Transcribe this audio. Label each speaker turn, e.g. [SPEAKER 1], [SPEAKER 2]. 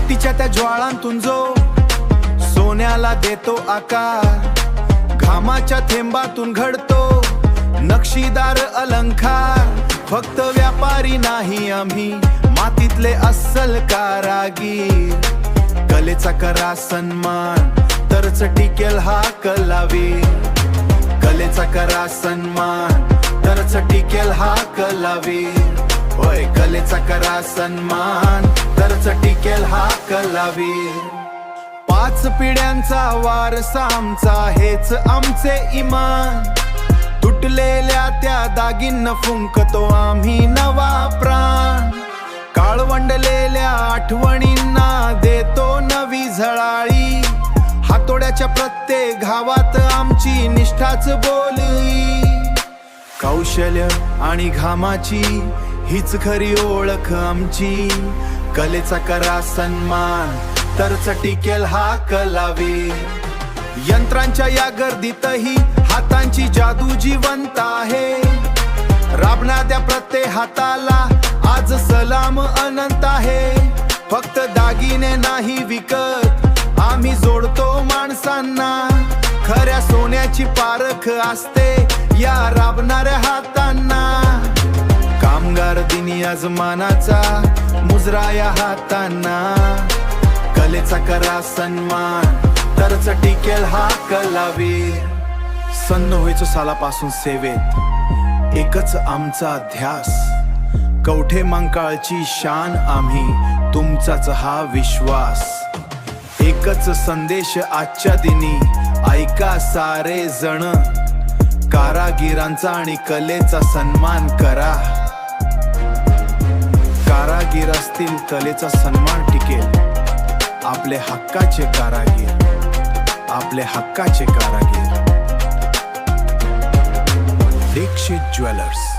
[SPEAKER 1] मातीच्या त्या ज्वाळांतून जो सोन्याला देतो आकार, घामाच्या थेंबातून घडतो नक्षीदार अलंकार. फक्त व्यापारी नाही आम्ही, मातीतले अस्सल कारागीर. कलेचा करा सन्मान, तरच टिकेल हा कलावीर. कलेचा करा सन्मान, तरच टिकेल हा कलावीर. होय, कलेचा करा सन्मान, तरच टिकेल हा कलावीर. 5 पिढ्यांचा वारसा आमचा, हेच आमचे इमान. तुटलेल्या त्या दागिनं फुंकतो आम्ही नवा प्राण. काळवंडलेल्या आठवणींना देतो नवी झळाळी. हातोड्याच्या प्रत्येक घावात आमची निष्ठाच बोली. कौशल्य आणि घामाची हीच खरी ओळख आमची. कलेचा करा सन्मान, तरच टिकेल हा कलावीर. यंत्रांच्या या गर्दीतही हातांची जादू जिवंत आहे. राबणाऱ्या प्रत्येक हाताला आज सलाम अनंत आहे. फक्त दागिने नाही विकत, आम्ही जोडतो माणसांना. खऱ्या सोन्याची पारख असते या राबणाऱ्या हातांना. कामगार दिनी आज मानाचा मुजरा या हातांना. कलेचा करा सन्मान, तरच टिकेल हा कलावीर. सन्न व्हायचो सालापासून सेवेत, एकच आमचा ध्यास. कवठे मंकाळची शान आम्ही, तुमचाच हा विश्वास. एकच संदेश आजच्या दिनी, ऐका सारे जण. कारागिरांचा आणि कलेचा सन्मान करा. कारागीर असतील कलेचा सन्मान टिकेल. आपले हक्काचे कारागीर, आपले हक्काचे कारागीर. दीक्षित ज्वेलर्स.